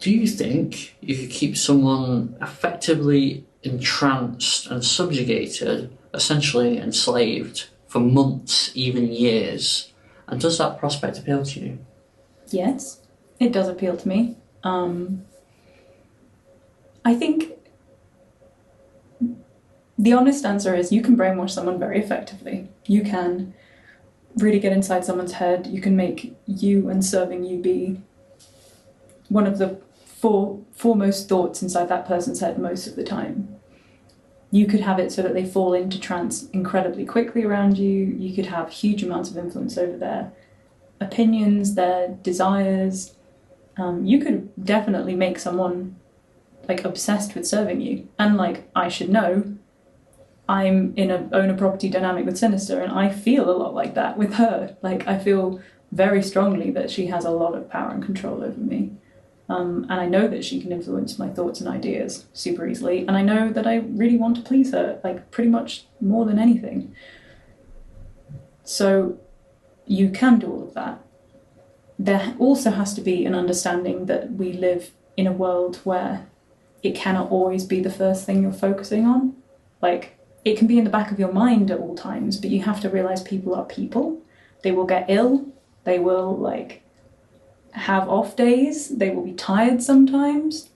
Do you think you could keep someone effectively entranced and subjugated, essentially enslaved, for months, even years? And does that prospect appeal to you? Yes, it does appeal to me. I think the honest answer is you can brainwash someone very effectively. You can really get inside someone's head. You can make you and serving you be one of the foremost thoughts inside that person's head most of the time. You could have it so that they fall into trance incredibly quickly around you. You could have huge amounts of influence over their opinions, their desires. You could definitely make someone like obsessed with serving you. And like, I should know, I'm in a owner property dynamic with Sinister, and I feel a lot like that with her. Like, I feel very strongly that she has a lot of power and control over me. And I know that she can influence my thoughts and ideas super easily. And I know that I really want to please her, like pretty much more than anything. So you can do all of that. There also has to be an understanding that we live in a world where it cannot always be the first thing you're focusing on. Like, it can be in the back of your mind at all times, but you have to realize people are people. They will get ill. They will, like, have off days. They will be tired sometimes.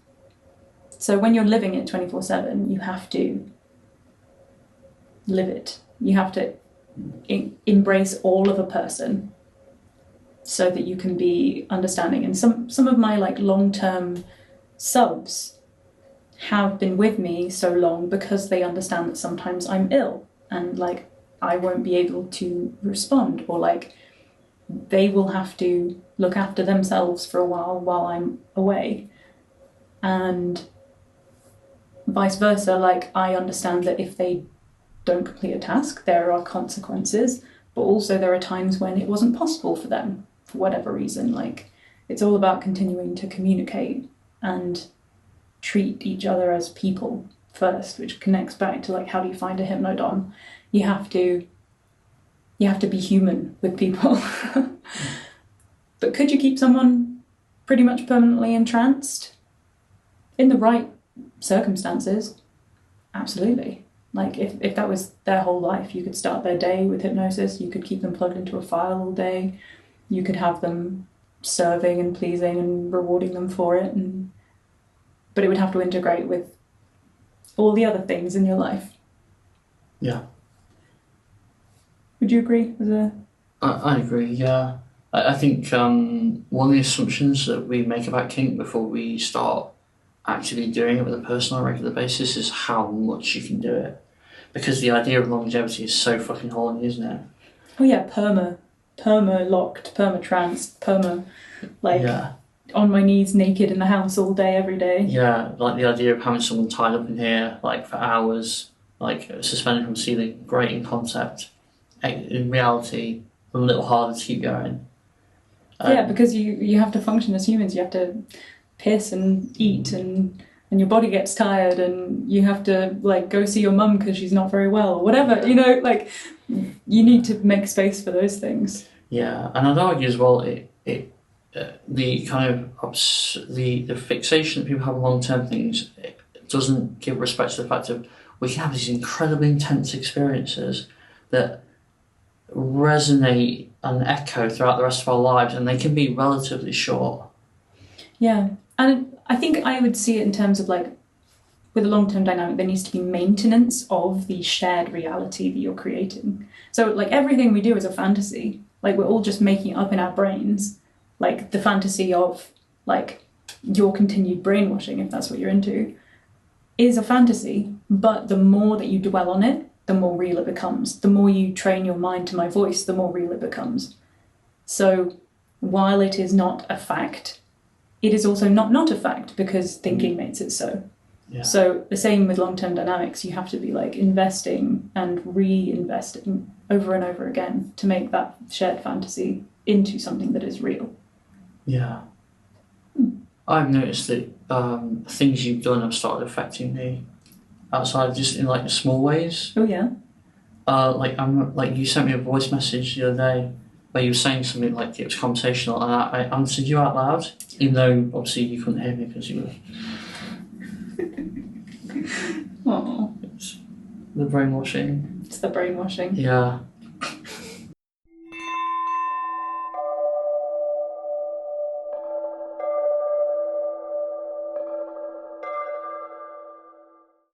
So when you're living it 24/7, you have to live it. You have to embrace all of a person so that you can be understanding. And some of my like long-term subs have been with me so long because they understand that sometimes I'm ill and like I won't be able to respond, or like they will have to look after themselves for a while I'm away. And vice versa, like I understand that if they don't complete a task, there are consequences, but also there are times when it wasn't possible for them for whatever reason. Like, it's all about continuing to communicate and treat each other as people first, which connects back to like, how do you find a hypnodom? You have to be human with people. But could you keep someone pretty much permanently entranced? In the right circumstances, absolutely. Like, if that was their whole life, you could start their day with hypnosis, you could keep them plugged into a file all day, you could have them serving and pleasing and rewarding them for it, but it would have to integrate with all the other things in your life. Yeah. Would you agree? I agree, yeah. I think one of the assumptions that we make about kink before we start actually doing it with a person on a regular basis is how much you can do it. Because the idea of longevity is so fucking horny, isn't it? Oh yeah, perma-locked, perma-tranced, yeah. On my knees naked in the house all day, every day. Yeah, like the idea of having someone tied up in here, like for hours, like suspended from the ceiling, great in concept. In reality, a little harder to keep going. Yeah, because you have to function as humans. You have to piss and eat, and your body gets tired, and you have to like go see your mum because she's not very well, or whatever. You know, like you need to make space for those things. Yeah, and I'd argue as well, the kind of the fixation that people have on long-term things, it doesn't give respect to the fact that we can have these incredibly intense experiences that resonate and echo throughout the rest of our lives, and they can be relatively short. Yeah, and I think I would see it in terms of like, with a long-term dynamic, there needs to be maintenance of the shared reality that you're creating. So like everything we do is a fantasy. Like we're all just making it up in our brains. Like the fantasy of like your continued brainwashing, if that's what you're into, is a fantasy. But the more that you dwell on it, the more real it becomes. The more you train your mind to my voice, the more real it becomes. So while it is not a fact, it is also not a fact, because thinking makes it so. Yeah. So the same with long-term dynamics, you have to be like investing and reinvesting over and over again to make that shared fantasy into something that is real. Yeah. I've noticed that things you've done have started affecting me outside of just in like small ways. Oh yeah. Like you sent me a voice message the other day where you were saying something like it was conversational, and I answered you out loud, even though obviously you couldn't hear me because you were. Oh, It's the brainwashing. it's the brainwashing. Yeah.